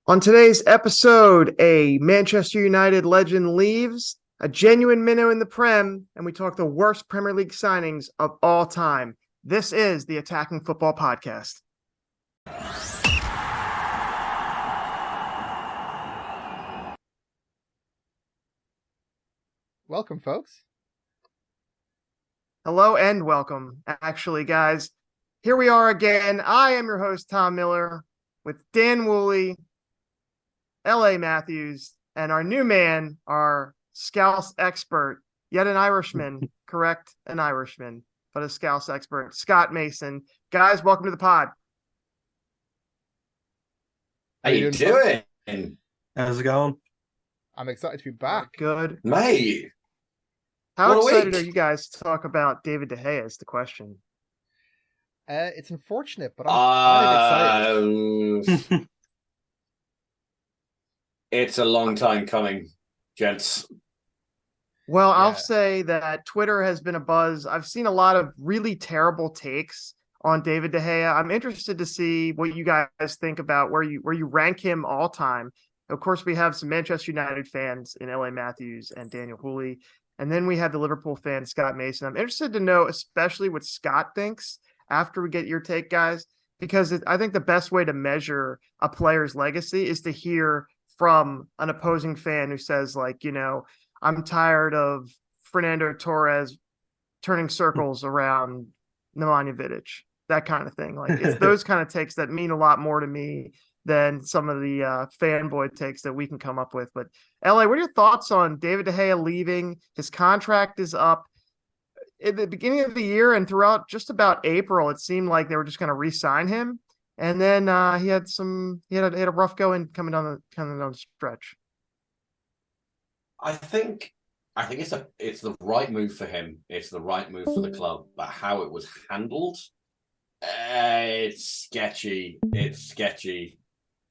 On today's episode, a Manchester United legend leaves, a genuine minnow in the Prem, and we talk the worst Premier League signings of all time. This is the Attacking Football Podcast. Welcome, folks. Hello and welcome. Actually, guys, here we are again. I am your host, Tom Miller, with Dan Whooley, L.A. Matthews, and our new man, our Scouse expert, yet an Irishman, correct? An Irishman, but a Scouse expert, Scott Mason. Guys, welcome to the pod. How you doing? How's it going? I'm excited to be back. Good. Mate. How What a excited week. are you guys to talk about David De Gea is the question. It's unfortunate, but I'm kind of excited. It's a long time coming, gents. Well, I'll Yeah. say that Twitter has been a buzz. I've seen a lot of really terrible takes on David De Gea. I'm interested to see what you guys think about where you rank him all time. Of course, we have some Manchester United fans in L.A. Matthews and Daniel Whooley. And then we have the Liverpool fan, Scott Mason. I'm interested to know, especially what Scott thinks after we get your take, guys, because I think the best way to measure a player's legacy is to hear from an opposing fan who says, like, I'm tired of Fernando Torres turning circles around Nemanja Vidic, that kind of thing. Like, it's those kind of takes that mean a lot more to me than some of the fanboy takes that we can come up with. But LA, what are your thoughts on David De Gea leaving? His contract is up at the beginning of the year, and throughout just about April, it seemed like they were just going to re-sign him. And then he had a rough going coming down the stretch. I think it's the right move for him. It's the right move for the club. But how it was handled, it's sketchy. It's sketchy.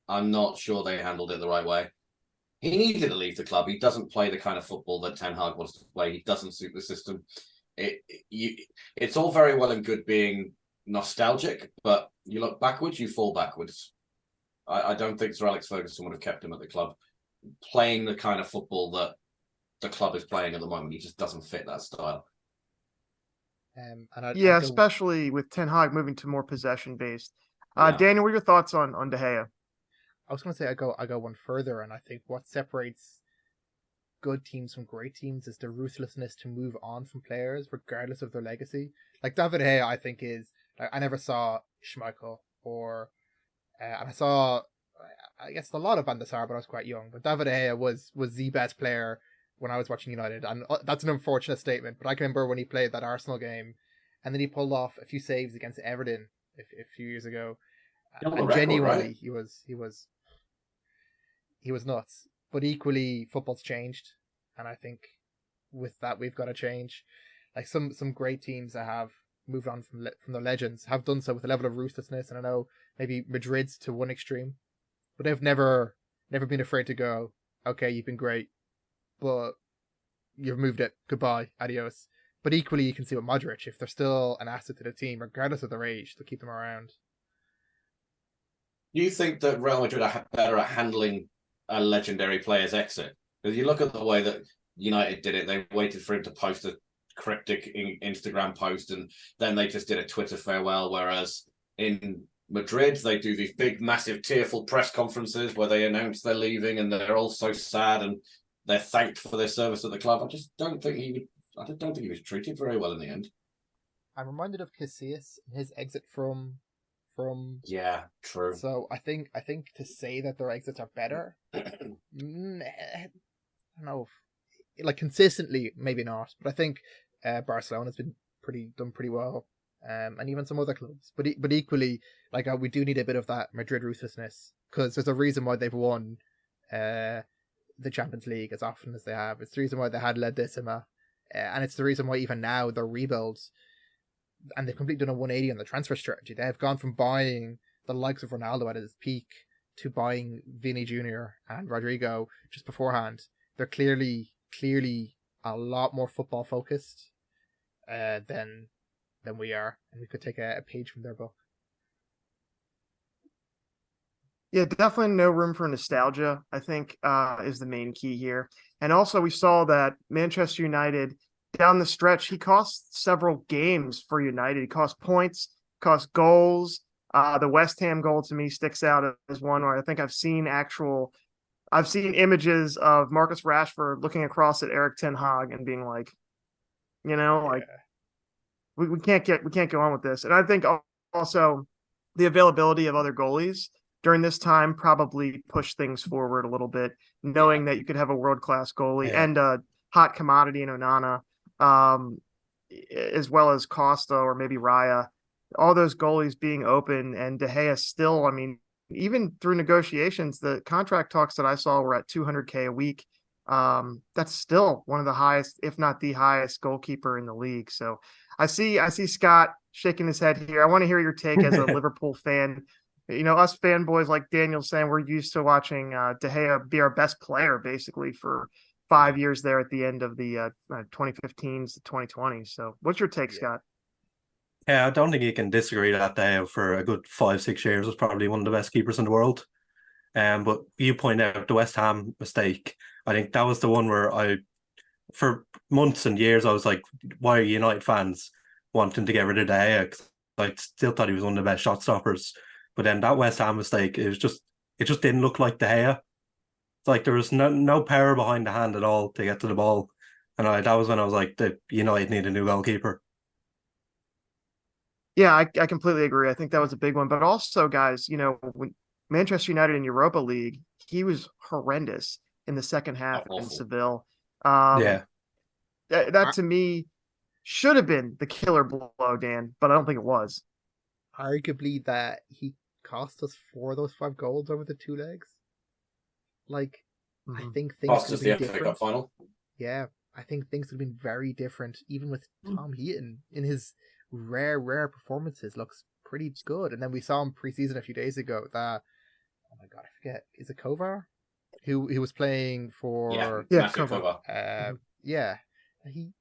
I'm not sure they handled it the right way. He needed to leave the club. He doesn't play the kind of football that Ten Hag wants to play. He doesn't suit the system. It's all very well and good being nostalgic, but you look backwards, you fall backwards. I don't think Sir Alex Ferguson would have kept him at the club playing the kind of football that the club is playing at the moment. He just doesn't fit that style. Especially with Ten Hag moving to more possession-based. Yeah. Daniel, what are your thoughts on De Gea? I was going to say I go one further, and I think what separates good teams from great teams is the ruthlessness to move on from players regardless of their legacy. Like David De Gea, I think is like, I never saw Schmeichel or and I saw I guess a lot of Van der Sar, but I was quite young. But David De Gea was the best player when I was watching United, and that's an unfortunate statement. But I can remember when he played that Arsenal game, and then he pulled off a few saves against Everton a few years ago, and genuinely he was nuts. But equally, football's changed, and I think with that we've got to change. Like some great teams that have moved on from their legends have done so with a level of ruthlessness, and I know maybe Madrid's to one extreme, but they've never been afraid to go, okay, you've been great, but you've moved it. Goodbye, adios. But equally, you can see with Modric, if they're still an asset to the team, regardless of their age, they'll keep them around. Do you think that Real Madrid are better at handling a legendary player's exit? Because you look at the way that United did it, they waited for him to post a cryptic Instagram post, and then they just did a Twitter farewell, whereas in Madrid, they do these big, massive, tearful press conferences where they announce they're leaving and they're all so sad and they're thanked for their service at the club. I don't think he was treated very well in the end. I'm reminded of Casillas, his exit from. Yeah, true. So I think to say that their exits are better, I don't know, like consistently maybe not, but I think Barcelona's been done pretty well. And even some other clubs, but equally, like we do need a bit of that Madrid ruthlessness, because there's a reason why they've won the Champions League as often as they have. It's the reason why they had La Decima, and it's the reason why even now they're rebuilds, and they've completely done a 180 on the transfer strategy. They've gone from buying the likes of Ronaldo at his peak to buying Vini Jr. and Rodrigo just beforehand. They're clearly a lot more football focused than we are, and we could take a page from their book. Yeah, definitely no room for nostalgia, I think, is the main key here. And also, we saw that Manchester United down the stretch, he cost several games for United. He cost points, cost goals. The West Ham goal to me sticks out as one where I think I've seen images of Marcus Rashford looking across at Eric Ten Hag and being like, like Yeah. we can't go on with this. And I think also the availability of other goalies during this time probably pushed things forward a little bit, Yeah. knowing that you could have a world class goalie Yeah. and a hot commodity in Onana, um, as well as Costa or maybe Raya. All those goalies being open, and De Gea still, I mean, even through negotiations, the contract talks that I saw were at 200K a week. That's still one of the highest, if not the highest, goalkeeper in the league. So I see Scott shaking his head here. I want to hear your take as a Liverpool fan. Us fanboys like Daniel saying we're used to watching De Gea be our best player basically for 5 years there at the end of the 2015s to 2020s. So what's your take, Yeah. Scott? Yeah, I don't think you can disagree that day for a good 5, 6 years was probably one of the best keepers in the world. But you point out the West Ham mistake. I think that was the one where for months and years, I was like, why are United fans wanting to get rid of De Gea? 'Cause I still thought he was one of the best shot stoppers. But then that West Ham mistake, it just didn't look like De Gea. It's like there was no power behind the hand at all to get to the ball. And that was when I was like, the United need a new goalkeeper. Yeah, I completely agree. I think that was a big one. But also, guys, when Manchester United in Europa League, he was horrendous in the second half in Awful. Seville. Um, Yeah. that to me should have been the killer blow, Dan, but I don't think it was. Arguably, that he cost us 4 of those 5 goals over the 2 legs. Like, I Mhm. think things Cost could us have the been FA Cup different. final. Yeah, I think things would have been very different, even with Mm. Tom Heaton in his rare performances. Looks pretty good. And then we saw him preseason a few days ago. That, oh my god, I forget, is it Kovar? Who was playing Yeah, for? Yeah, massive cover. cover. Yeah, he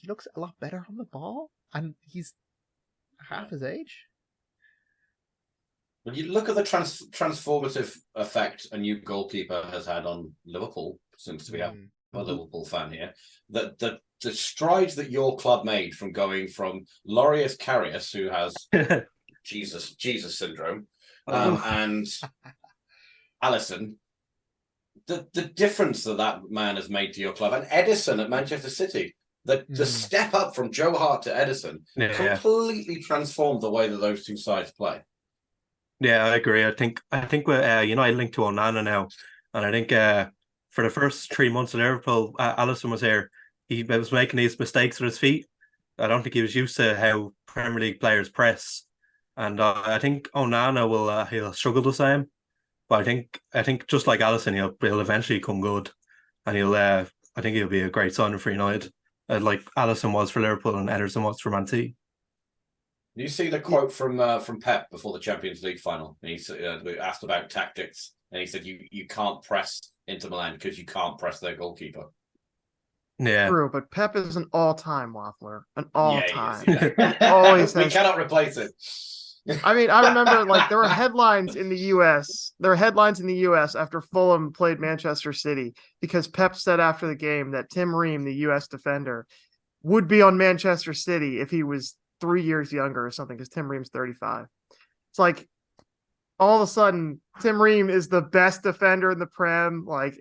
looks a lot better on the ball, and he's half his age. When you look at the transformative effect a new goalkeeper has had on Liverpool, since we have a Liverpool fan here, that the strides that your club made from going from Laureus Karius, who has Jesus syndrome, and Alisson, the difference that man has made to your club, and Edison at Manchester City, the step up from Joe Hart to Edison completely transformed the way that those two sides play. Yeah, I agree. I think with United linked to Onana now, and I think for the first 3 months of Liverpool, Alisson was here. He was making these mistakes with his feet. I don't think he was used to how Premier League players press, and I think Onana will he'll struggle the same. But I think just like Alisson, he'll eventually come good, and I think he'll be a great signing for United, like Alisson was for Liverpool and Ederson was for Man City. You see the quote from Pep before the Champions League final. And he asked about tactics, and he said, "You can't press Inter Milan because you can't press their goalkeeper." Yeah, True, but Pep is an all-time waffler, an all-time. Yeah. Always we has. cannot replace it. I mean, I remember like there were headlines in the U.S. There were headlines in the U.S. after Fulham played Manchester City because Pep said after the game that Tim Ream, the U.S. defender, would be on Manchester City if he was 3 years younger or something, because Tim Ream's 35. It's like all of a sudden Tim Ream is the best defender in the Prem. Like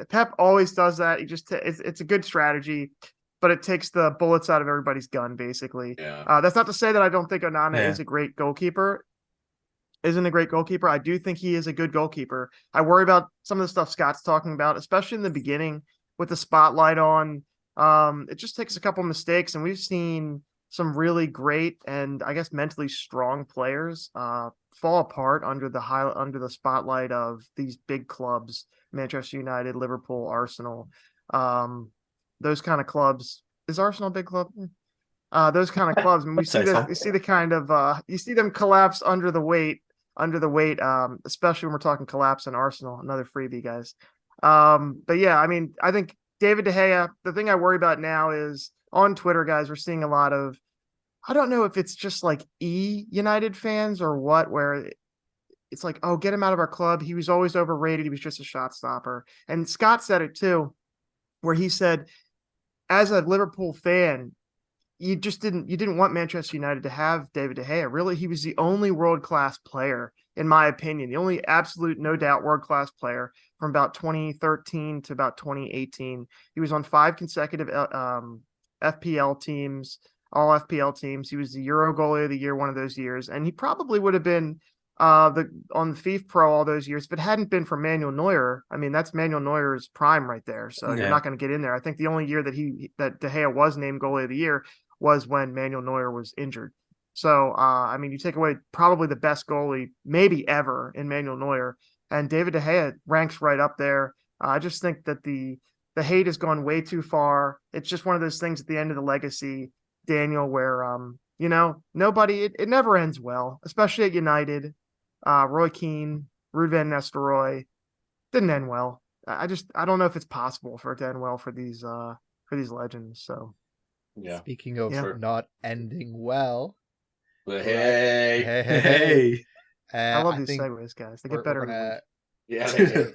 Pep always does that. He just it's a good strategy, but it takes the bullets out of everybody's gun, basically. Yeah. That's not to say that I don't think Onana is a great goalkeeper. Isn't a great goalkeeper. I do think he is a good goalkeeper. I worry about some of the stuff Scott's talking about, especially in the beginning with the spotlight on. It just takes a couple mistakes, and we've seen some really great and I guess mentally strong players fall apart under the spotlight of these big clubs, Manchester United, Liverpool, Arsenal. Those kind of clubs. Is Arsenal a big club? Those kind of clubs, and we see the kind of you see them collapse under the weight, especially when we're talking collapse in Arsenal. Another freebie, guys. But yeah, I mean, I think David De Gea, the thing I worry about now is on Twitter, guys, we're seeing a lot of, I don't know if it's just like United fans or what, where it's like, oh, get him out of our club. He was always overrated. He was just a shot stopper. And Scott said it too, where he said, as a Liverpool fan, you didn't want Manchester United to have David De Gea. Really, he was the only world-class player, in my opinion, the only absolute, no doubt, world-class player from about 2013 to about 2018. He was on 5 consecutive FPL teams, all FPL teams. He was the Euro goalie of the year one of those years, and he probably would have been on the FIFA Pro all those years if it hadn't been for Manuel Neuer. I mean, that's Manuel Neuer's prime right there. So you're not going to get in there. I think the only year that De Gea was named goalie of the year was when Manuel Neuer was injured. So, I mean, you take away probably the best goalie maybe ever in Manuel Neuer, and David De Gea ranks right up there. I just think that the hate has gone way too far. It's just one of those things at the end of the legacy, Daniel, where, nobody, it never ends well, especially at United. Roy Keane, Ruud van Nistelrooy, didn't end well. I don't know if it's possible for it to end well for these legends. So, Yeah. Speaking of Yeah. not ending well, But hey. Hey. I love these think segues, guys. They we're get better. gonna, Yeah, they do.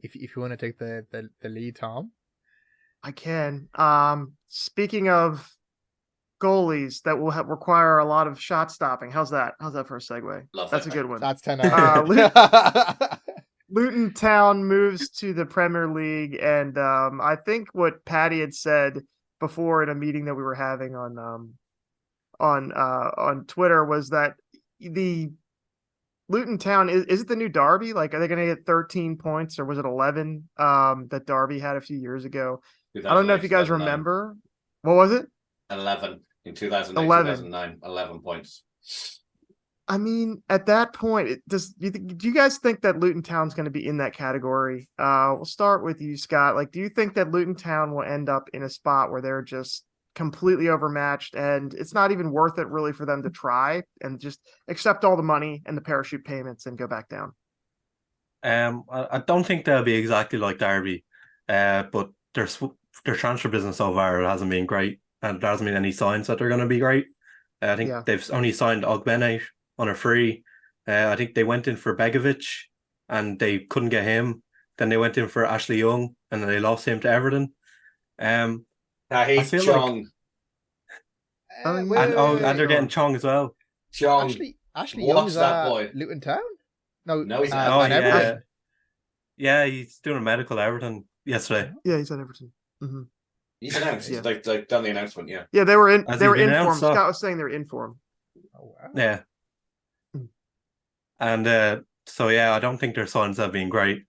if you want to take the lead, Tom. I can. Speaking of goalies that will require a lot of shot stopping, how's that? How's that for a segue? Love That's it. a good one. That's 10 out. Luton Town moves to the Premier League, and I think what Patty had said before in a meeting that we were having on Twitter was that the Luton Town is it the new Derby? Like, are they going to get 13 points, or was it 11 that Derby had a few years ago? I don't know if you guys 2009. remember. What was it? 11 in 2008, 11. 2009, 11 points. I mean, at that point, do you guys think that Luton Town's going to be in that category? We'll start with you, Scott. Like, do you think that Luton Town will end up in a spot where they're just completely overmatched and it's not even worth it really for them to try and just accept all the money and the parachute payments and go back down? I don't think they'll be exactly like Derby, but their transfer business so far hasn't been great, and there hasn't been any signs that they're going to be great. I think they've only signed Ogbene on a free. I think they went in for Begovic and they couldn't get him. Then they went in for Ashley Young and then they lost him to Everton. He's Chong. And they're getting Chong as well. Chong. Ashley Watch Young's that boy. Luton Town? No, he's not. Everton. Yeah, he's doing a medical at Everton yesterday. Yeah, he's at Everton. Mm-hmm. He's announced. Yeah. They've done the announcement. Yeah. Yeah, they were in. Has They he were been in form. announced, though? Scott was saying they were in form. Oh, wow. Yeah. And so I don't think their signs have been great.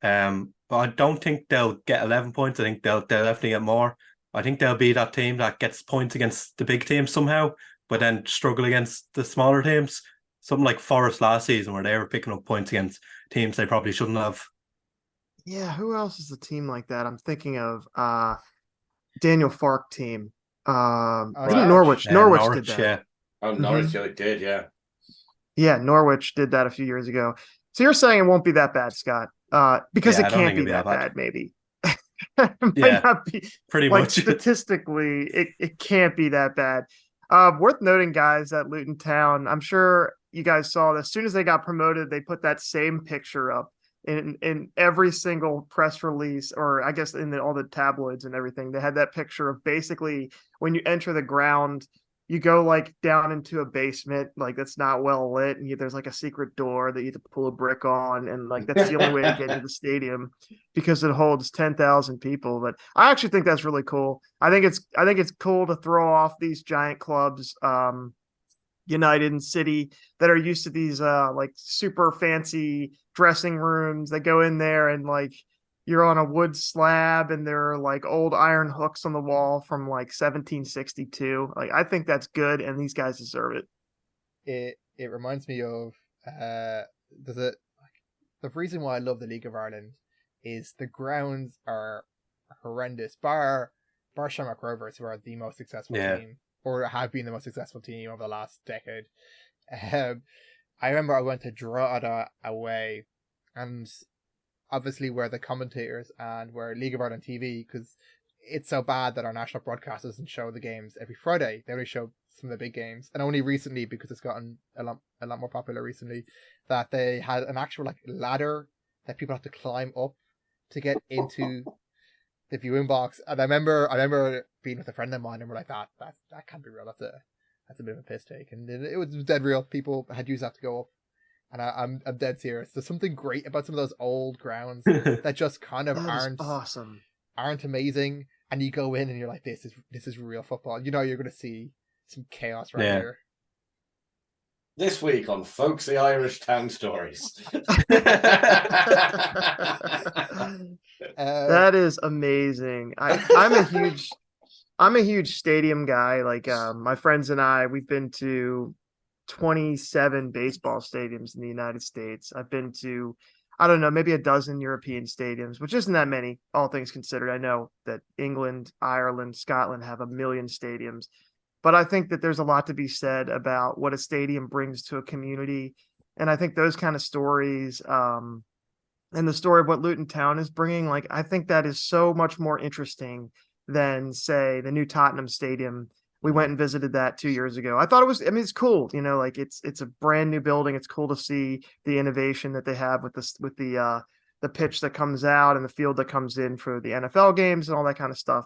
But I don't think they'll get 11 points. I think they'll definitely get more. I think they'll be that team that gets points against the big teams somehow, but then struggle against the smaller teams. Something like Forest last season, where they were picking up points against teams they probably shouldn't have. Yeah, who else is a team like that? I'm thinking of Daniel Fark team. Didn't Norwich did that. Yeah. Oh, Norwich did, yeah. Yeah, Norwich did that a few years ago. So you're saying it won't be that bad, Scott? Because it can't be that bad, maybe. It might not be pretty like much. Statistically, it can't be that bad. Worth noting, guys, that Luton Town, I'm sure you guys saw that as soon as they got promoted, they put that same picture up in every single press release, or I guess in all the tabloids and everything. They had that picture of basically when you enter the ground, you go like down into a basement, like that's not well lit, and there's like a secret door that you have to pull a brick on, and like that's the only way to get into the stadium because it holds 10,000 people. But I actually think that's really cool. I think it's cool to throw off these giant clubs, United and City, that are used to these like super fancy dressing rooms that go in there and like you're on a wood slab and there are like old iron hooks on the wall from like 1762. Like, I think that's good, and these guys deserve it. It reminds me of the reason why I love the League of Ireland is the grounds are horrendous. Bar Shamrock Rovers, who are the most successful team, or have been the most successful team over the last decade. I remember I went to Drogheda away, and obviously we're the commentators and we're League of Ireland TV, because it's so bad that our national broadcast doesn't show the games every Friday. They only show some of the big games, and only recently, because it's gotten a lot more popular recently, that they had an actual like ladder that people have to climb up to get into the viewing box. And I remember being with a friend of mine, and we're like, that can't be real. That's a bit of a piss take, and it was dead real. People had used that to go up, and I'm dead serious. There's something great about some of those old grounds that just kind of That is awesome. aren't amazing, and you go in and you're like, this is real football. You know, you're going to see some chaos right here. This week on Folksy Irish Town Stories. That is amazing. I'm a huge stadium guy. Like my friends and I, we've been to 27 baseball stadiums in the United States. I've been to, I don't know, maybe a dozen European stadiums, which isn't that many, all things considered. I know that England, Ireland, Scotland have a million stadiums, but I think that there's a lot to be said about what a stadium brings to a community. And I think those kind of stories, and the story of what Luton Town is bringing, like, I think that is so much more interesting than, say, the new Tottenham Stadium. We went and visited that 2 years ago. I thought it was, I mean, it's cool, you know, like it's a brand new building. It's cool to see the innovation that they have with the pitch that comes out and the field that comes in for the NFL games and all that kind of stuff.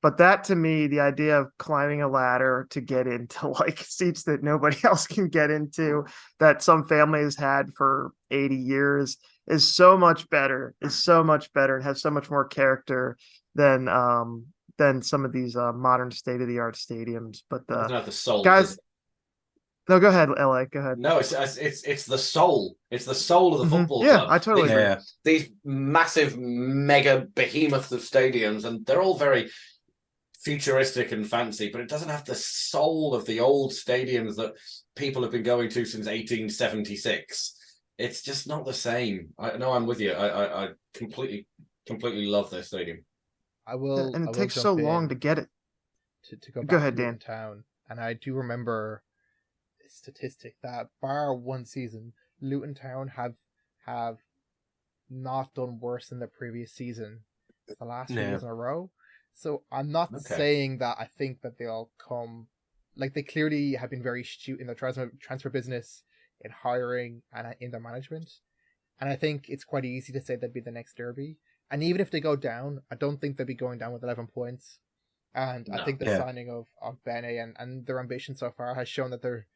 But that, to me, the idea of climbing a ladder to get into like seats that nobody else can get into, that some families had for 80 years, is so much better. And has so much more character than some of these modern state-of-the-art stadiums. But Doesn't have the soul, guys, no, go ahead, LA. Go ahead. No, it's the soul. It's the soul of the football club. Yeah, I totally agree. These massive, mega behemoths of stadiums, and they're all very futuristic and fancy, but it doesn't have the soul of the old stadiums that people have been going to since 1876. It's just not the same. I'm with you. I completely love their stadium. And it takes so long to get it. To go back go ahead, to Dan. Town, and I do remember a statistic that bar one season, Luton Town have not done worse than the previous season the last 2 years in a row. So I'm not saying that I think that they'll come, like they clearly have been very astute in their transfer business, in hiring and in their management. And I think it's quite easy to say they'd be the next Derby. And even if they go down, I don't think they'll be going down with 11 points. And I think the signing of Bene and their ambition so far has shown that they're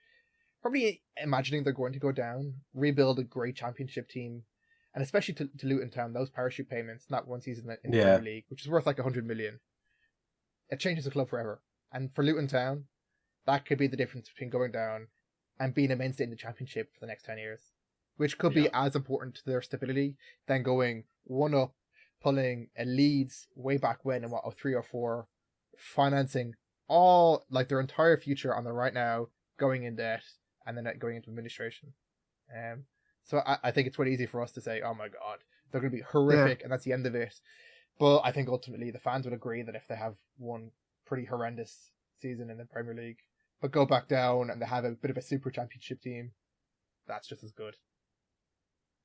probably imagining they're going to go down, rebuild a great championship team, and especially to Luton Town, those parachute payments, not one season in the Premier League, which is worth like 100 million. It changes the club forever. And for Luton Town, that could be the difference between going down and being a mainstay in the championship for the next 10 years, which could be as important to their stability than going one up, pulling a Leeds way back when in 03 or 04, financing all like their entire future on the right now, going in debt and then going into administration. So I think it's quite easy for us to say, oh my god, they're going to be horrific and that's the end of it. But I think ultimately the fans would agree that if they have one pretty horrendous season in the Premier League, but go back down and they have a bit of a super championship team, that's just as good.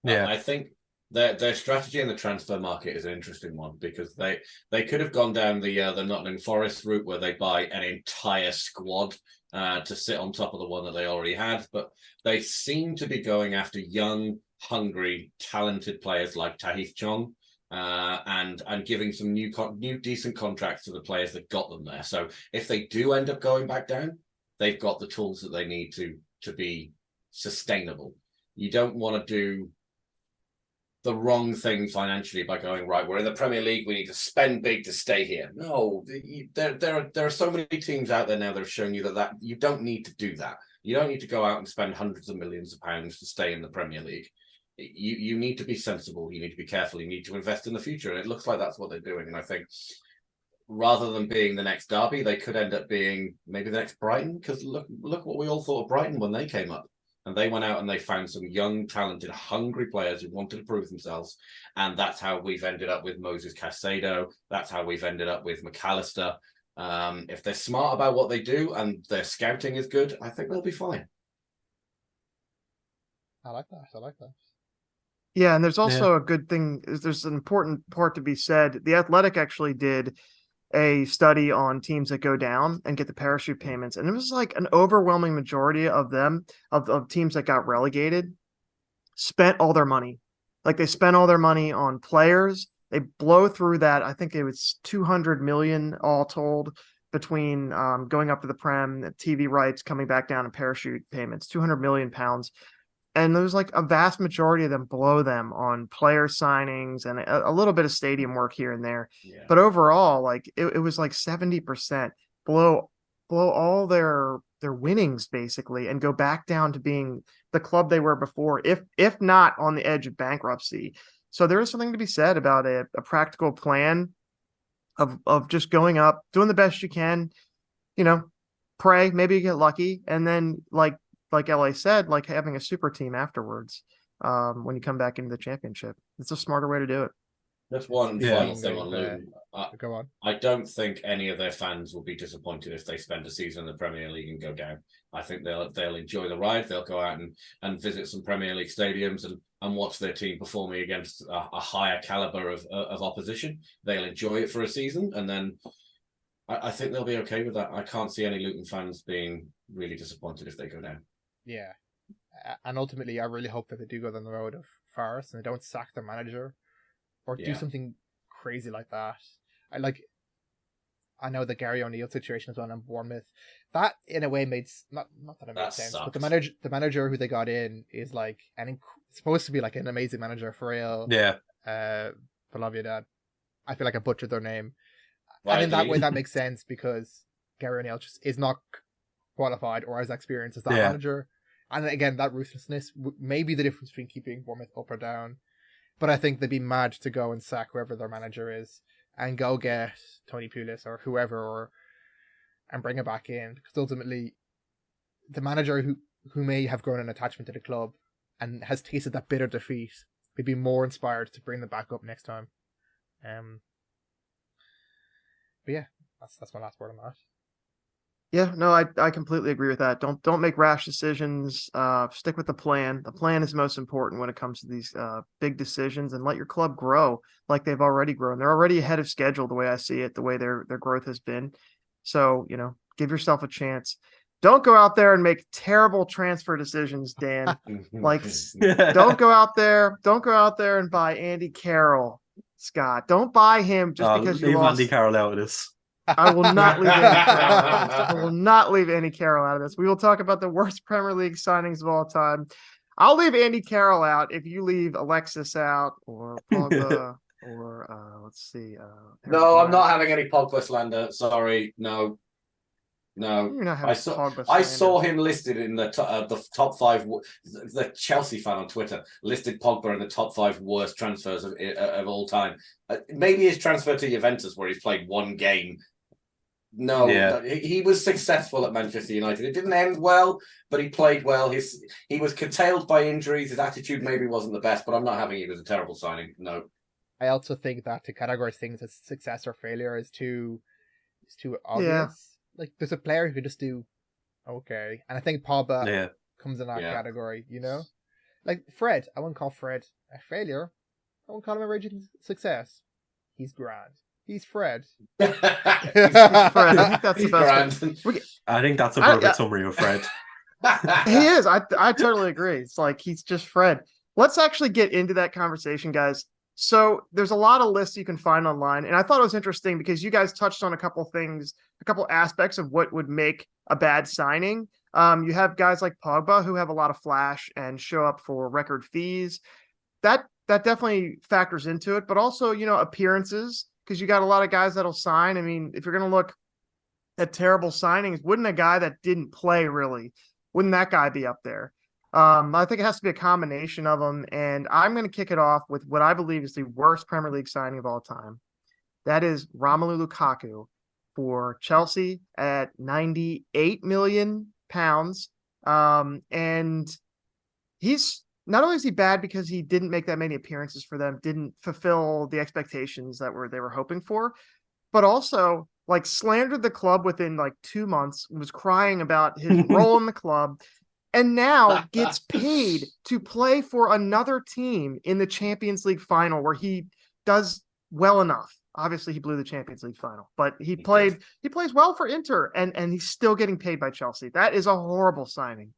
Yeah, I think their strategy in the transfer market is an interesting one, because they could have gone down the Nottingham Forest route where they buy an entire squad to sit on top of the one that they already had, but they seem to be going after young, hungry, talented players like Tahith Chong. And giving some new decent contracts to the players that got them there. So if they do end up going back down, they've got the tools that they need to be sustainable. You don't want to do the wrong thing financially by going, right, we're in the Premier League, we need to spend big to stay here. No, there are so many teams out there now that have shown you that you don't need to do that. You don't need to go out and spend hundreds of millions of pounds to stay in the Premier League. You need to be sensible, you need to be careful, you need to invest in the future, and it looks like that's what they're doing. And I think rather than being the next Derby, they could end up being maybe the next Brighton, because look what we all thought of Brighton when they came up, and they went out and they found some young, talented, hungry players who wanted to prove themselves, and that's how we've ended up with Moses Caicedo, that's how we've ended up with McAllister. If they're smart about what they do and their scouting is good, I think they'll be fine. I like that. Yeah, and there's also a good thing. There's an important part to be said. The Athletic actually did a study on teams that go down and get the parachute payments, and it was like an overwhelming majority of them of teams that got relegated spent all their money. Like they spent all their money on players. They blow through that. I think it was 200 million all told between going up to the Prem, the TV rights, coming back down, and parachute payments, 200 million pounds. And there's like a vast majority of them blow them on player signings and a little bit of stadium work here and there. Yeah. But overall, like it was like 70% blow all their winnings basically and go back down to being the club they were before, if not on the edge of bankruptcy. So there is something to be said about a practical plan of just going up, doing the best you can, pray, maybe you get lucky, and then like LA said, like having a super team afterwards when you come back into the championship. It's a smarter way to do it. Just one final thing on Luton. Go on. I don't think any of their fans will be disappointed if they spend a season in the Premier League and go down. I think they'll enjoy the ride. They'll go out and visit some Premier League stadiums and watch their team performing against a higher caliber of opposition. They'll enjoy it for a season, and then I think they'll be okay with that. I can't see any Luton fans being really disappointed if they go down. Yeah. And ultimately, I really hope that they do go down the road of Forest and they don't sack their manager or do something crazy like that. I know the Gary O'Neill situation as well in Bournemouth. That in a way made not that it made sense, sucks. but the manager who they got in is like supposed to be like an amazing manager for real. Yeah. Dad. I feel like I butchered their name. Right, and in that way that makes sense because Gary O'Neill just is not qualified or as experienced as that manager. And again, that ruthlessness may be the difference between keeping Bournemouth up or down. But I think they'd be mad to go and sack whoever their manager is and go get Tony Pulis or whoever and bring it back in. Because ultimately, the manager who may have grown an attachment to the club and has tasted that bitter defeat would be more inspired to bring them back up next time. But yeah, that's my last word on that. Yeah, no, I completely agree with that. Don't make rash decisions. Stick with the plan. The plan is most important when it comes to these big decisions, and let your club grow like they've already grown. They're already ahead of schedule the way I see it, the way their growth has been. So, give yourself a chance. Don't go out there and make terrible transfer decisions, Dan. Don't go out there and buy Andy Carroll, Scott. Don't buy him just because you lost. Andy Carroll out of this. I will not leave Andy Carroll out of this. I will not leave Andy Carroll out of this. We will talk about the worst Premier League signings of all time. I'll leave Andy Carroll out if you leave Alexis out or Pogba or let's see. No, I'm not having any Pogba slander. Sorry, no. I saw him listed in the top 5. The Chelsea fan on Twitter listed Pogba in the top 5 worst transfers of all time. Maybe his transfer to Juventus, where he's played one game. No, he was successful at Manchester United. It didn't end well, but he played well. He was curtailed by injuries. His attitude maybe wasn't the best, but I'm not having it as a terrible signing. No. I also think that to categorize things as success or failure is too obvious. Yeah. Like, there's a player who could just do okay. And I think Pogba comes in that category, Like, Fred. I wouldn't call Fred a failure. I wouldn't call him a raging success. He's grand. He's Fred. He's Fred. I think that's the best. I think that's a perfect summary of Fred. He is. I totally agree. It's like he's just Fred. Let's actually get into that conversation, guys. So there's a lot of lists you can find online, and I thought it was interesting because you guys touched on a couple things, a couple aspects of what would make a bad signing. You have guys like Pogba who have a lot of flash and show up for record fees. That definitely factors into it, but also, appearances, because you got a lot of guys that'll sign. I mean, if you're going to look at terrible signings, wouldn't a guy that didn't play really, wouldn't that guy be up there? I think it has to be a combination of them, and I'm going to kick it off with what I believe is the worst Premier League signing of all time. That is Romelu Lukaku for Chelsea at £98 million. And he's not only is he bad because he didn't make that many appearances for them, didn't fulfill the expectations that they were hoping for, but also like slandered the club within like 2 months, was crying about his role in the club, and now gets paid to play for another team in the Champions League final where he does well enough. Obviously, he blew the Champions League final, but he plays well for Inter, and he's still getting paid by Chelsea. That is a horrible signing.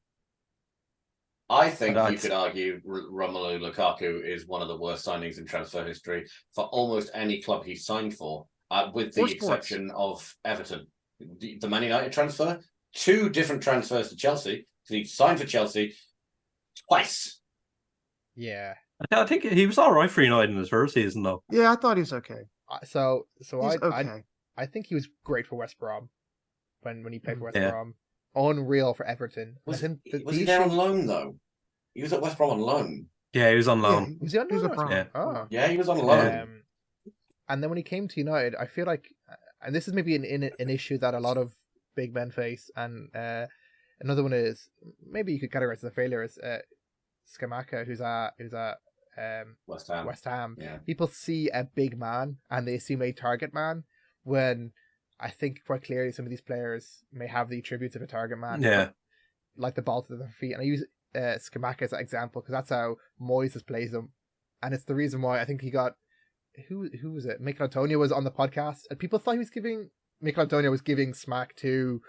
I think you could argue Romelu Lukaku is one of the worst signings in transfer history for almost any club he's signed for, with the exception of Everton. The Man United transfer, 2 different transfers to Chelsea. He signed for Chelsea twice. Yeah. I think he was all right for United in his first season, though. Yeah, I thought he was okay. I think he was great for West Brom when he played for West Brom. Unreal for Everton. Was he there on loan, though? He was at West Brom on loan. Yeah, he was on loan. Was he on loan? Brom. Yeah. Oh. Yeah, he was on loan. And then when he came to United, I feel like, and this is maybe an issue that a lot of big men face, and another one is, maybe you could categorize as a failure, is Scamacca, who's at West Ham. Yeah. People see a big man and they assume a target man, when I think quite clearly some of these players may have the attributes of a target man. Yeah. Like the ball to their feet. And I use Scamacca as an example because that's how Moyes plays him. And it's the reason why I think he got... Who was it? Mikel Antonio was on the podcast, and people thought Mikel Antonio was giving smack to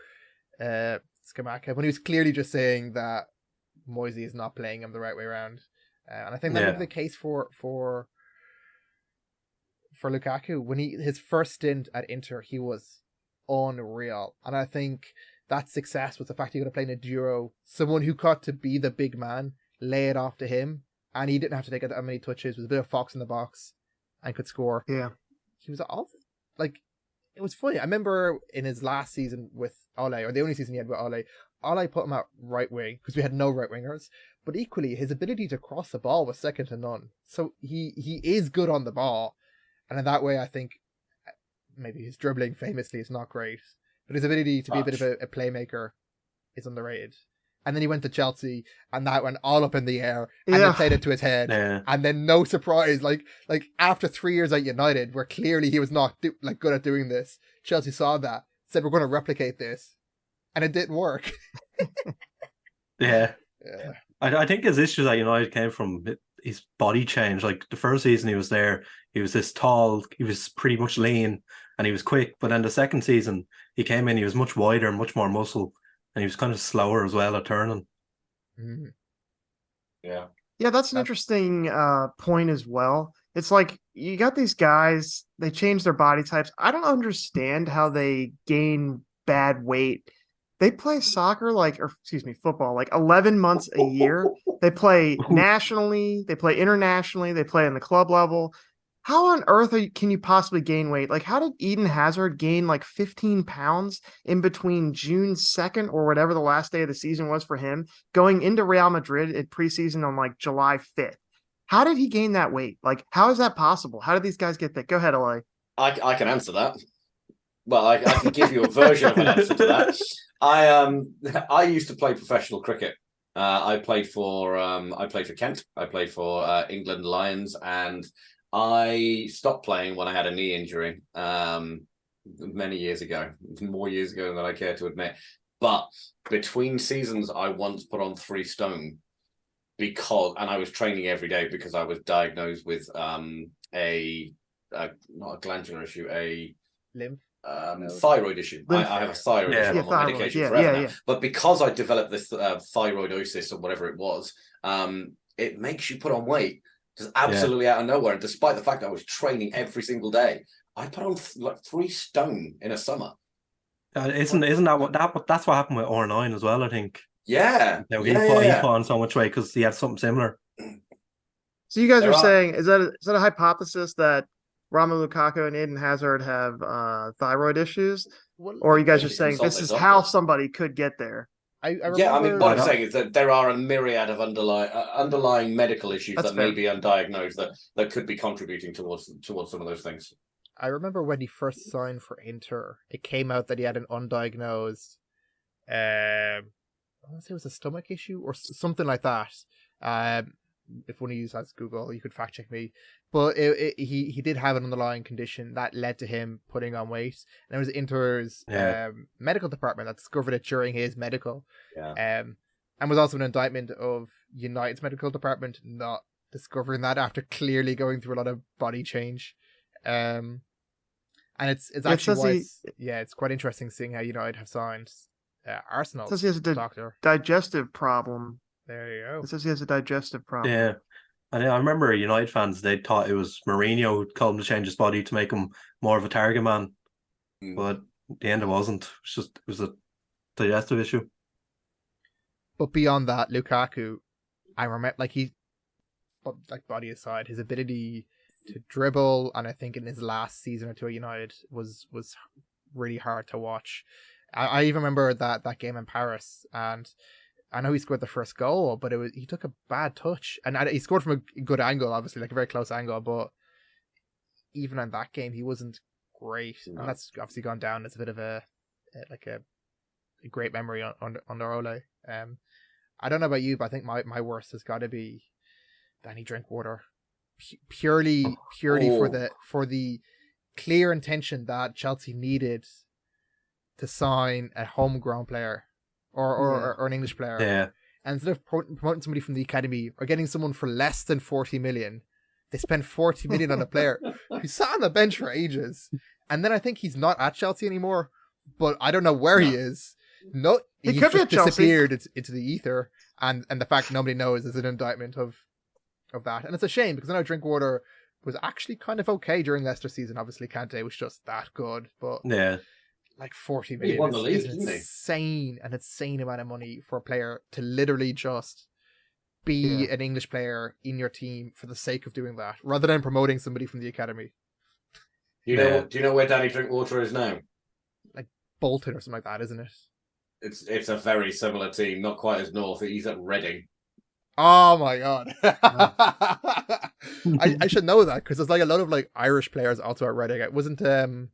Scamacca when he was clearly just saying that Moyes is not playing him the right way around. And I think that would be the case for Lukaku. When his first stint at Inter, he was unreal. And I think that success was the fact he could have played in a duo, someone who got to be the big man, lay it off to him, and he didn't have to take that many touches, was a bit of fox in the box, and could score. Yeah. He was all, like, it was funny. I remember in his last season with Ole, or the only season he had with Ole put him at right wing because we had no right wingers. But equally, his ability to cross the ball was second to none. So he is good on the ball. And in that way, I think maybe his dribbling famously is not great. But his ability to be a bit of a playmaker is underrated. And then he went to Chelsea, and that went all up in the air, and then played it to his head. Yeah. And then no surprise, like after 3 years at United, where clearly he was not good at doing this, Chelsea saw that, said we're going to replicate this, and it didn't work. Yeah. I think his issues at United came from his body change. Like the first season he was there, he was this tall, he was pretty much lean, and he was quick. But then the second season he came in, he was much wider, much more muscle, and he was kind of slower as well at turning. Mm-hmm. Yeah, that's an interesting point as well. It's like you got these guys, they change their body types. I don't understand how they gain bad weight. They play football, like 11 months a year. They play nationally, they play internationally, they play in the club level. How on earth can you possibly gain weight? Like, how did Eden Hazard gain like 15 pounds in between June 2nd or whatever the last day of the season was for him, going into Real Madrid at preseason on like July 5th? How did he gain that weight? Like, how is that possible? How did these guys get that? Go ahead, LA. I can answer that. Well, I can give you a version of an answer to that. I used to play professional cricket. I played for Kent. I played for England Lions, and I stopped playing when I had a knee injury many years ago, more years ago than I care to admit. But between seasons, I once put on 3 stone and I was training every day because I was diagnosed with not a glandular issue, a lymph. Thyroid issue. I have a thyroid issue. I'm on medication forever now. But because I developed this thyroidosis or whatever it was, it makes you put on weight just absolutely out of nowhere. And despite the fact that I was training every single day, I put on like 3 stone in a summer. Isn't that that's what happened with R9 as well? I think. Yeah. He put on so much weight because he had something similar. So you guys are saying, is that a hypothesis that Romelu Lukaku and Eden Hazard have thyroid issues, or are you guys just saying this is how somebody could get there? I mean, what I'm saying is that there are a myriad of underlying medical issues that may be undiagnosed that could be contributing towards some of those things. I remember when he first signed for Inter, it came out that he had an undiagnosed, I want to say it was a stomach issue or something like that. If one of you has Google, you could fact check me. But he did have an underlying condition that led to him putting on weight. And it was Inter's medical department that discovered it during his medical. Yeah. And was also an indictment of United's medical department not discovering that after clearly going through a lot of body change. And it's It actually says why he- it's quite interesting seeing how United have signed Arsenal's says he has a doctor. digestive problem. There you go. It says he has a digestive problem. Yeah. I remember United fans, they thought it was Mourinho who told him to change his body to make him more of a target man. But at the end, it wasn't. It was a digestive issue. But beyond that, Lukaku, I remember, body aside, his ability to dribble, and I think in his last season or two at United was really hard to watch. I even remember that game in Paris, and I know he scored the first goal, but he took a bad touch, and he scored from a good angle, obviously, like a very close angle. But even in that game, he wasn't great, and that's obviously gone down as a bit of a great memory on Ole. I don't know about you, but I think my worst has got to be Danny Drinkwater, purely for the clear intention that Chelsea needed to sign a homegrown player or an English player. Yeah. And instead of promoting somebody from the academy or getting someone for less than 40 million, they spent 40 million on a player who sat on the bench for ages. And then I think he's not at Chelsea anymore, but I don't know where he is. No, He he's could be just at Chelsea. disappeared into the ether, and the fact nobody knows is an indictment of that. And it's a shame because I know Drinkwater was actually kind of okay during Leicester season. Obviously, Kante was just that good, but Yeah. like 40 He million won the league, is didn't an insane amount of money for a player to literally just be an English player in your team for the sake of doing that, rather than promoting somebody from the academy. Do you know where Danny Drinkwater is now? Like Bolton or something like that, isn't it? It's a very similar team, not quite as north. He's at Reading. Oh my god. I should know that because there's like a lot of like Irish players also at Reading. It wasn't oh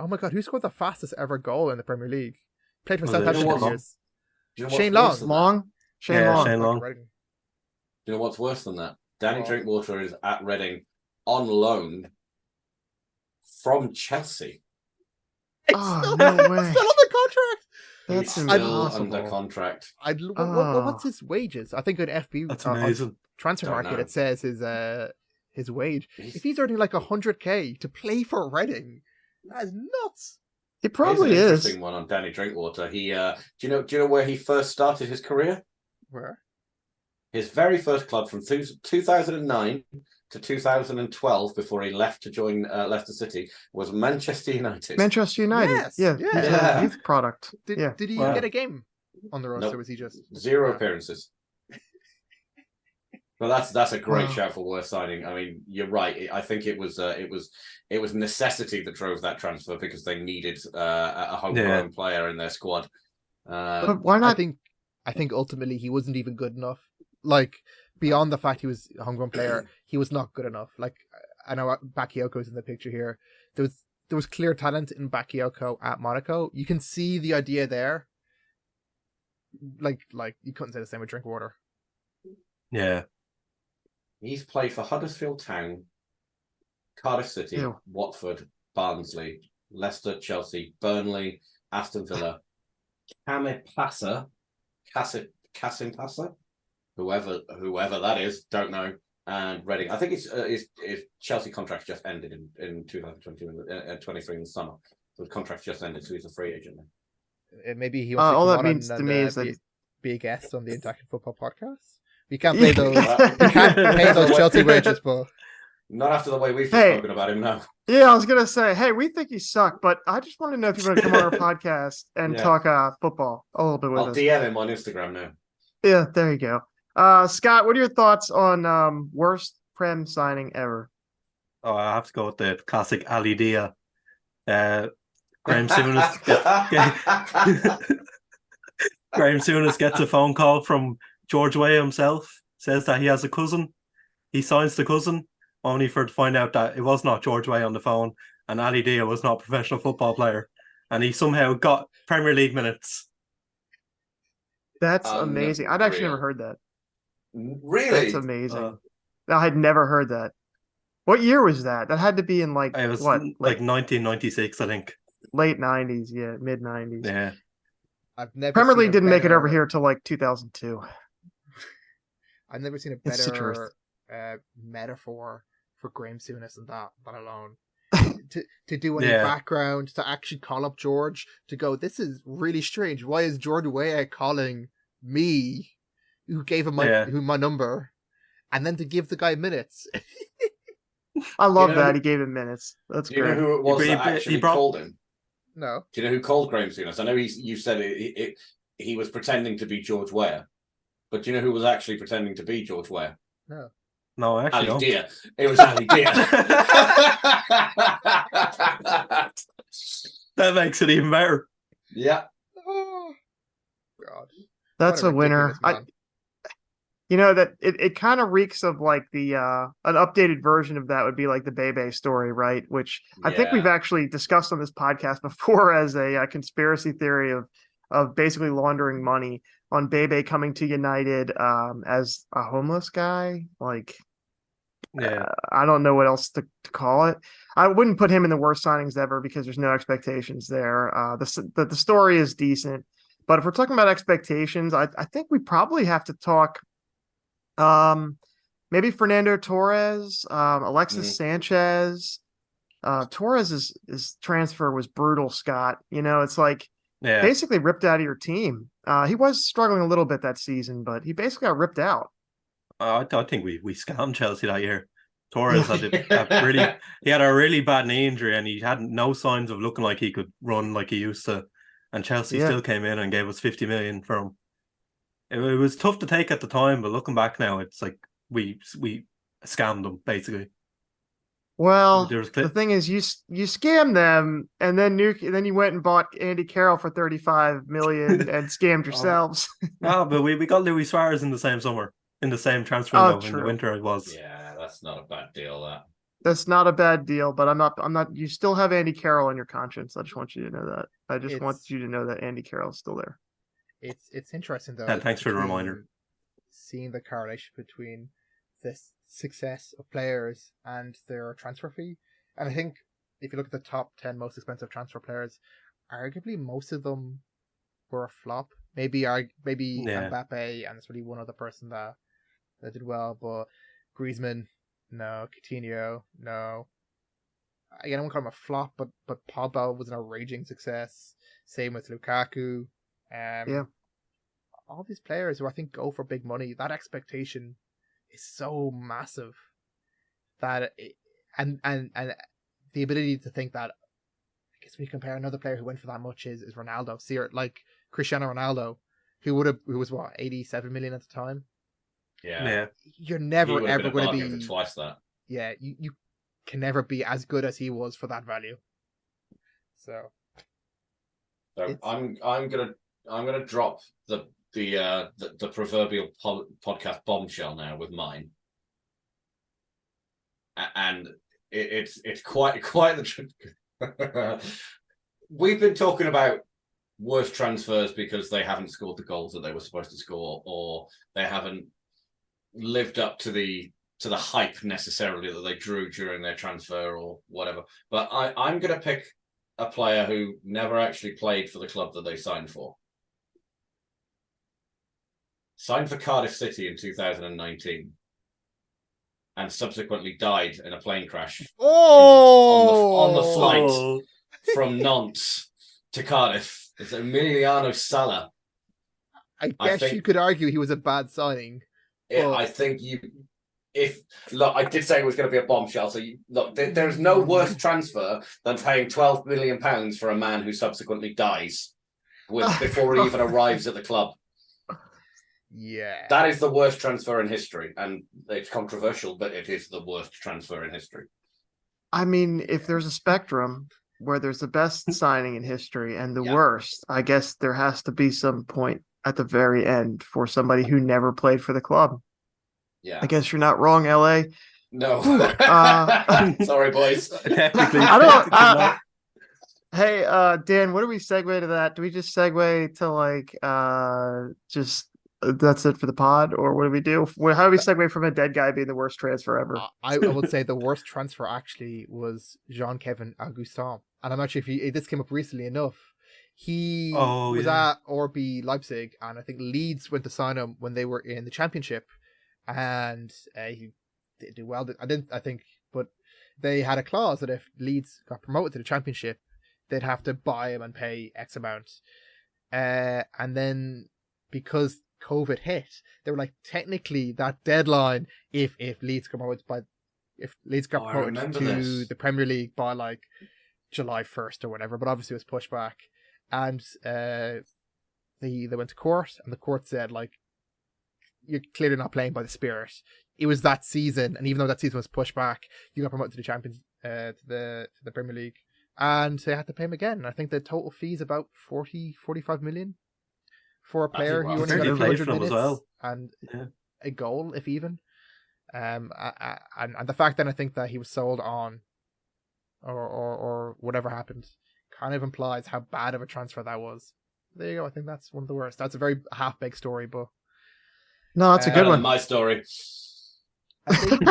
my god, who scored the fastest ever goal in the Premier League? Played for Was it Southampton for Shane years. Do you know what's Shane worse Long. than that? Shane Yeah, Long. Shane Long. Reading. Do you know what's worse than that? Danny What? Drinkwater is at Reading on loan from Chelsea. Oh, no way. Still under contract. That's He's still impossible. under contract. What's his wages? I think on FB That's on amazing. transfer Don't market know. it says his wage. He's- If he's earning like 100k to play for Reading, that is nuts. He probably Here's an is. interesting one on Danny Drinkwater. He, do you know where he first started his career? Where? His very first club from 2009 to 2012, before he left to join Leicester City, was Manchester United. Manchester United. Yes, Yeah. yeah. He's Yeah. a youth product. Did he Wow. get a game on the roster? Nope. Or was he just 0 appearances. But that's a great Wow. shout for worst signing. I mean, you're right. I think it was necessity that drove that transfer because they needed a homegrown player in their squad. But why I not? think ultimately he wasn't even good enough. Like beyond the fact he was a homegrown player, he was not good enough. Like I know Bakioko's in the picture here. There was clear talent in Bakayoko at Monaco. You can see the idea there. Like you couldn't say the same with Drinkwater. Yeah. He's played for Huddersfield Town, Cardiff City, Ew. Watford, Barnsley, Leicester, Chelsea, Burnley, Aston Villa, Kasim Pasa, whoever that is, don't know, and Reading. I think his Chelsea contract just ended in 2022 23 in the summer. So the contract just ended, so he's a free agent now. Maybe he wants to all come that on means and, to me is that be a guest on the Attacking Football podcast. We can't pay those. Well, We can't pay those Chelsea wages, but Not after the way we've Hey. spoken about him now. Yeah, I was gonna say, hey, we think you suck, but I just want to know if you want to come on our podcast and Yeah. talk football a little bit with I'll us. DM him on Instagram now. Yeah, there you go. Scott, what are your thoughts on worst Prem signing ever? Oh, I have to go with the classic Ali Dia. Graham Souness. Graham Souness gets a phone call from George Weah himself, says that he has a cousin. He signs the cousin, only for to find out that it was not George Weah on the phone, and Ali Dia was not a professional football player, and he somehow got Premier League minutes. That's amazing. I'd actually Unreal. never heard that. Really? That's amazing. Uh, I had never heard that. What year was that? That had to be in like It was what, like 1996, I think. late '90s, yeah, mid '90s. Yeah. I've never Premier seen League a didn't make it over better- here till like 2002. I've never seen a It's the truth. better metaphor for Graham Souness and that alone. to do any Yeah. background, to actually call up George, to go, this is really strange. Why is George Weah calling me, who gave him my number, and then to give the guy minutes? I love You know that who- he gave him minutes. That's Do you know great. who it was He- that he actually brought- called him? No. Do you know who called Graham Souness? I know you said he was pretending to be George Weah, but do you know who was actually pretending to be George Weah? No. No, I actually Ali don't. Dia. It was Ali Dia. That makes it even better. Yeah. Oh, God. That's What a winner. ridiculous man. That it kind of reeks of like the an updated version of that would be like the Bebe story, right? Which I think we've actually discussed on this podcast before as a conspiracy theory of basically laundering money on Bebe coming to United as a homeless guy. Like, Yeah. I don't know what else to call it. I wouldn't put him in the worst signings ever because there's no expectations there. The story is decent, but if we're talking about expectations, I think we probably have to talk. Maybe Fernando Torres, Alexis Sanchez. Torres' transfer was brutal, Scott. It's like basically ripped out of your team. He was struggling a little bit that season, but he basically got ripped out. I think we scammed Chelsea that year. Torres had he had a really bad knee injury and he had no signs of looking like he could run like he used to. And Chelsea still came in and gave us 50 million for him. It was tough to take at the time, but looking back now, it's like we scammed them basically. Well, the thing is, you scammed them, and then you went and bought Andy Carroll for 35 million and scammed yourselves. No, but we got Luis Suarez in the same summer, in the same transfer window in the winter. It was. Yeah, that's not a bad deal. That's not a bad deal, but I'm not. You still have Andy Carroll in your conscience. I just want you to know that. I just want you to know that Andy Carroll is still there. It's interesting though. Yeah, thanks for the reminder. Seeing the correlation between the success of players and their transfer fee, and I think if you look at the top 10 most expensive transfer players, arguably most of them were a flop. Maybe Mbappe, and there's really one other person that did well, but Griezmann, no. Coutinho, no. Again, I won't call him a flop, but Pogba was an outraging success. Same with Lukaku. All these players who I think go for big money, that expectation is so massive that and the ability to think that, I guess when you compare another player who went for that much is Ronaldo. See, like Cristiano Ronaldo, who was what, 87 million at the time. Yeah. You're never ever going to be twice that. Yeah, you can never be as good as he was for that value. So I'm gonna drop the proverbial podcast bombshell now with mine, and it's quite the truth. We've been talking about worst transfers because they haven't scored the goals that they were supposed to score, or they haven't lived up to the hype necessarily that they drew during their transfer or whatever. But I'm going to pick a player who never actually played for the club that they signed for. Signed for Cardiff City in 2019 and subsequently died in a plane crash on the flight from Nantes to Cardiff. It's Emiliano Sala. I guess you could argue he was a bad signing. I think I did say it was going to be a bombshell. So there's no worse transfer than paying £12 million for a man who subsequently dies before he even arrives at the club. Yeah, that is the worst transfer in history, and it's controversial, but it is the worst transfer in history. I mean, if there's a spectrum where there's the best signing in history and the worst, I guess there has to be some point at the very end for somebody who never played for the club. Yeah, I guess you're not wrong, LA. No, sorry, boys. Technically, I don't. Hey, Dan, what do we segue to that? Do we just segue to just that's it for the pod, or what do we do? How do we segue from a dead guy being the worst transfer ever? I would say the worst transfer actually was Jean-Kevin Augustin, and I'm not sure if this came up recently enough. He was at RB Leipzig, and I think Leeds went to sign him when they were in the Championship, and he did do well. I think, they had a clause that if Leeds got promoted to the Championship, they'd have to buy him and pay X amount. And then because COVID hit, they were like, technically that deadline, if Leeds got promoted to the Premier League by like July 1st or whatever, but obviously it was pushed back. And they went to court, and the court said, like, you're clearly not playing by the spirit. It was that season, and even though that season was pushed back, you got promoted to the Champions, to the Premier League, and they had to pay him again. I think the total fee is about 45 million for a player who only got 200 minutes and a goal, if even. And the fact that I think that he was sold on, or whatever happened, kind of implies how bad of a transfer that was. There you go. I think that's one of the worst. That's a very half-baked story, but no, that's a good one. My story. I think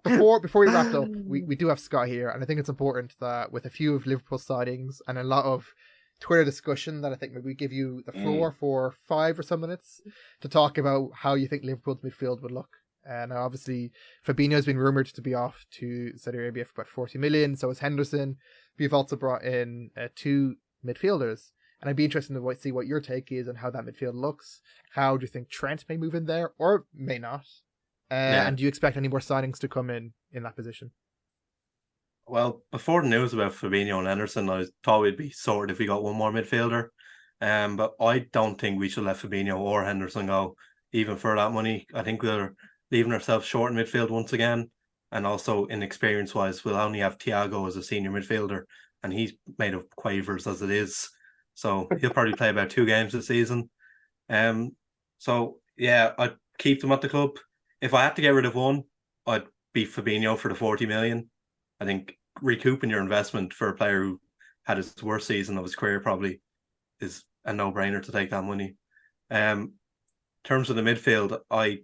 before we wrap up, we do have Scott here, and I think it's important that with a few of Liverpool's sightings and a lot of Twitter discussion, that I think maybe we give you the floor for 5 or so minutes to talk about how you think Liverpool's midfield would look. And obviously, Fabinho has been rumoured to be off to Saudi Arabia for about 40 million. So is Henderson. We've also brought in 2 midfielders. And I'd be interested to see what your take is on how that midfield looks. How do you think Trent may move in there, or may not? And do you expect any more signings to come in that position? Well, before the news about Fabinho and Henderson, I thought we'd be sorted if we got one more midfielder. But I don't think we should let Fabinho or Henderson go, even for that money. I think we're leaving ourselves short in midfield once again. And also, in experience-wise, we'll only have Thiago as a senior midfielder, and he's made of quavers as it is. So he'll probably play about 2 games this season. So, yeah, I'd keep them at the club. If I had to get rid of one, I'd be Fabinho for the 40 million. I think recouping your investment for a player who had his worst season of his career probably is a no-brainer to take that money. In terms of the midfield, I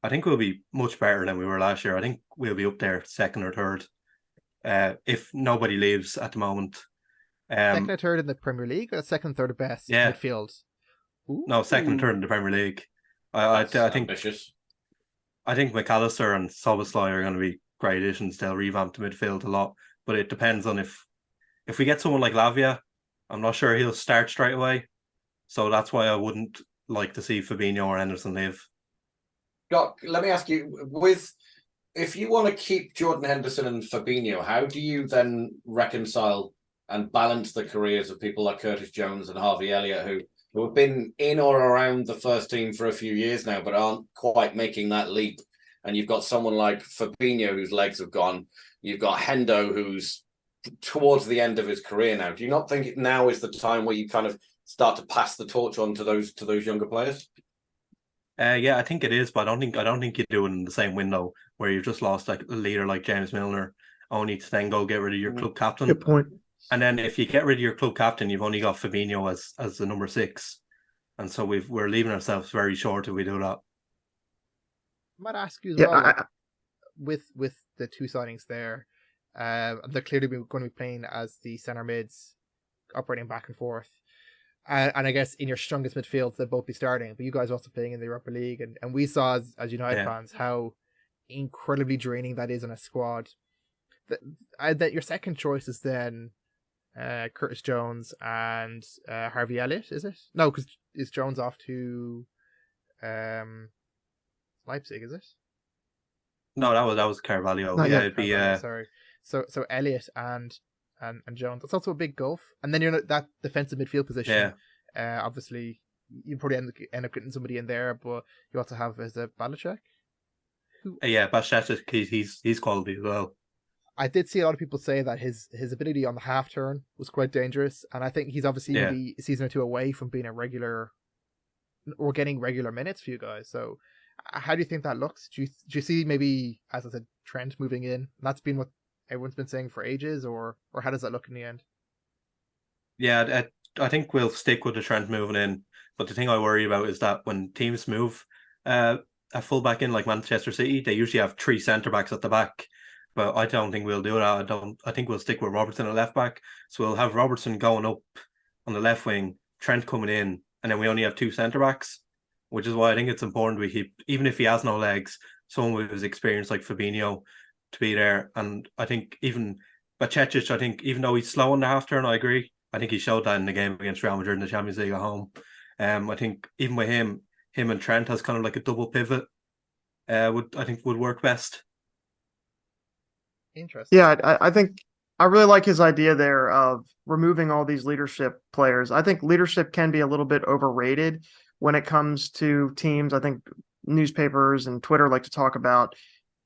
think we'll be much better than we were last year. I think we'll be up there 2nd or 3rd, if nobody leaves at the moment. 2nd or 3rd in the Premier League, or 2nd, 3rd best midfield? Ooh. No, 2nd and 3rd in the Premier League. I think ambitious. I think McAllister and Szoboszlai are going to be great additions. They'll revamp the midfield a lot, but it depends on if we get someone like Lavia. I'm not sure he'll start straight away, so that's why I wouldn't like to see Fabinho or Henderson leave. Doc, let me ask you, if you want to keep Jordan Henderson and Fabinho, how do you then reconcile and balance the careers of people like Curtis Jones and Harvey Elliott, who have been in or around the first team for a few years now, but aren't quite making that leap? And you've got someone like Fabinho, whose legs have gone. You've got Hendo, who's towards the end of his career now. Do you not think now is the time where you kind of start to pass the torch on to those younger players? Yeah, I think it is, but I don't think you do it in the same window where you've just lost like a leader like James Milner, only to then go get rid of your club captain. Good point. And then if you get rid of your club captain, you've only got Fabinho as the number 6, and so we're leaving ourselves very short if we do that. I might ask you as well, with the 2 signings there, they're clearly going to be playing as the centre mids, operating back and forth. And I guess in your strongest midfield, they'll both be starting. But you guys are also playing in the Europa League. And we saw, as United fans, how incredibly draining that is on a squad. That your second choice is then Curtis Jones and Harvey Elliott, is it? No, because is Jones off to Leipzig, is it? No, that was Carvalho. It'd be sorry. So Elliott and Jones. That's also a big gulf. And then you're in that defensive midfield position. Yeah. Obviously, you probably end up getting somebody in there, but you also have Balacek. Balacek. He's quality as well. I did see a lot of people say that his ability on the half turn was quite dangerous, and I think he's obviously maybe a season or 2 away from being a regular or getting regular minutes for you guys. So, how do you think that looks? Do you see maybe, as I said, Trent moving in? That's been what everyone's been saying for ages, or how does that look in the end? Yeah, I think we'll stick with the Trent moving in. But the thing I worry about is that when teams move a fullback in, like Manchester City, they usually have 3 centre backs at the back. But I don't think we'll do that. I think we'll stick with Robertson at left back. So we'll have Robertson going up on the left wing, Trent coming in, and then we only have 2 centre backs. Which is why I think it's important we keep, even if he has no legs, someone with his experience like Fabinho, to be there. And I think even Bacecic, I think even though he's slow on the half turn, I agree. I think he showed that in the game against Real Madrid in the Champions League at home. I think even with him and Trent has kind of like a double pivot. Would work best. Interesting. Yeah, I think I really like his idea there of removing all these leadership players. I think leadership can be a little bit overrated when it comes to teams. I think newspapers and Twitter like to talk about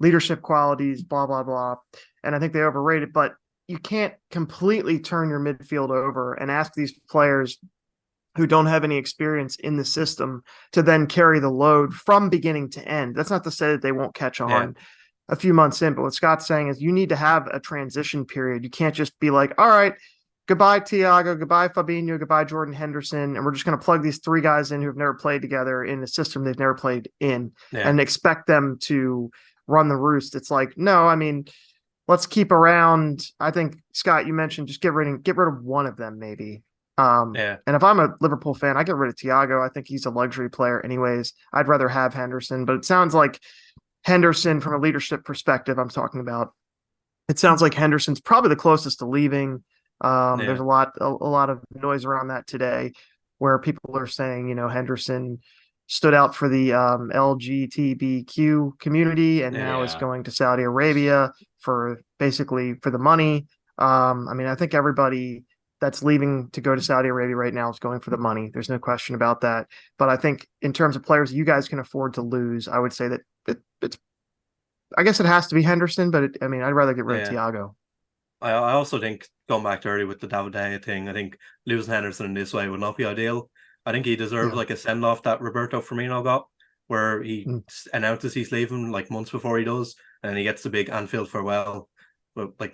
leadership qualities, blah, blah, blah. And I think they overrate it, but you can't completely turn your midfield over and ask these players who don't have any experience in the system to then carry the load from beginning to end. That's not to say that they won't catch on a few months in, but what Scott's saying is you need to have a transition period. You can't just be like, all right, goodbye, Thiago, goodbye, Fabinho, goodbye, Jordan Henderson, and we're just going to plug these three guys in who've never played together in a system they've never played in and expect them to run the roost. It's like, no, I mean, let's keep around. I think, Scott, you mentioned just get rid of one of them maybe. And if I'm a Liverpool fan, I get rid of Thiago. I think he's a luxury player anyways. I'd rather have Henderson, but it sounds like Henderson, from a leadership perspective, I'm talking about, it sounds like Henderson's probably the closest to leaving. There's a lot of noise around that today where people are saying, you know, Henderson stood out for the LGBTQ community and now is going to Saudi Arabia for the money. I mean, I think everybody that's leaving to go to Saudi Arabia right now is going for the money. There's no question about that. But I think in terms of players you guys can afford to lose, I would say that it's I guess it has to be Henderson, but I'd rather get rid of Thiago. I also think, going back to early with the David De Gea thing, I think losing Henderson in this way would not be ideal. I think he deserves like a send-off that Roberto Firmino got, where he announces he's leaving like months before he does, and he gets the big Anfield farewell, but like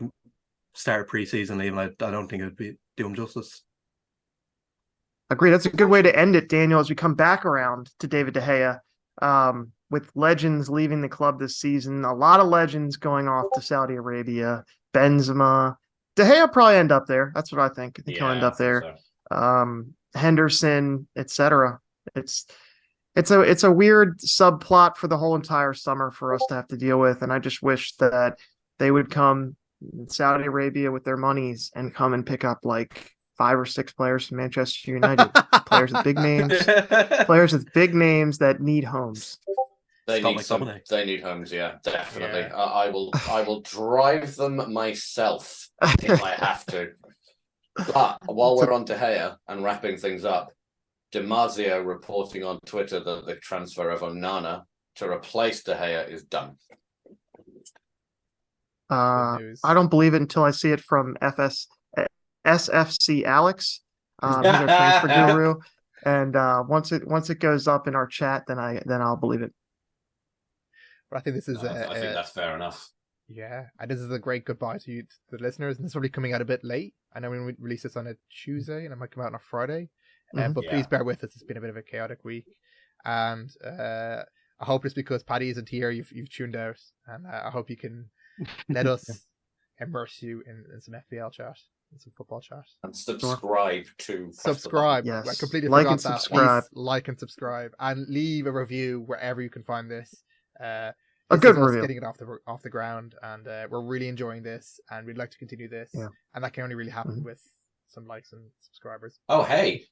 start pre-season leaving. I don't think it would do him justice. Agree. That's a good way to end it, Daniel, as we come back around to David De Gea. With legends leaving the club this season, a lot of legends going off to Saudi Arabia, Benzema, De Gea probably end up there. That's what I think. I think he'll end up there. So. Henderson, etc. It's a weird subplot for the whole entire summer for us to have to deal with, and I just wish that they would come in Saudi Arabia with their monies and come and pick up like 5 or 6 players from Manchester United, players with big names that need homes. They need homes, yeah, definitely. Yeah. I will drive them myself if I have to. But while we're on De Gea and wrapping things up, DiMarzio reporting on Twitter that the transfer of Onana to replace De Gea is done. I don't believe it until I see it from SFC Alex, he's our transfer guru, and once it goes up in our chat, then I'll believe it. But I think this is I think that's fair enough. Yeah, and this is a great goodbye to you, to the listeners. And this is probably coming out a bit late. I know we release this on a Tuesday, and it might come out on a Friday. But please bear with us. It's been a bit of a chaotic week, and I hope it's because Paddy isn't here. You've tuned out, and I hope you can let us immerse you in some FPL chat, in some football chat, and subscribe to. Subscribe. Yes. I completely like forgot and that. Subscribe. Please like and subscribe, and leave a review wherever you can find this. A good review. Getting it off the ground, and we're really enjoying this, and we'd like to continue this. Yeah. And that can only really happen with some likes and subscribers. Oh, hey,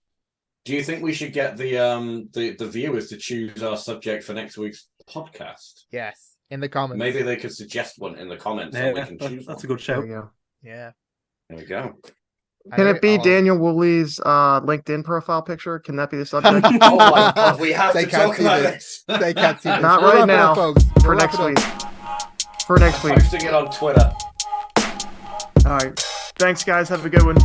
do you think we should get the viewers to choose our subject for next week's podcast? Yes, in the comments. Maybe they could suggest one in the comments, and we can choose. That's a good shout. Yeah. There we go. Can it be Daniel Woolley's LinkedIn profile picture? Can that be the subject? Oh my God, we have to talk about it. They can't see this. Not right now, folks. for next week. For next week. Posting it on Twitter. All right. Thanks, guys. Have a good one.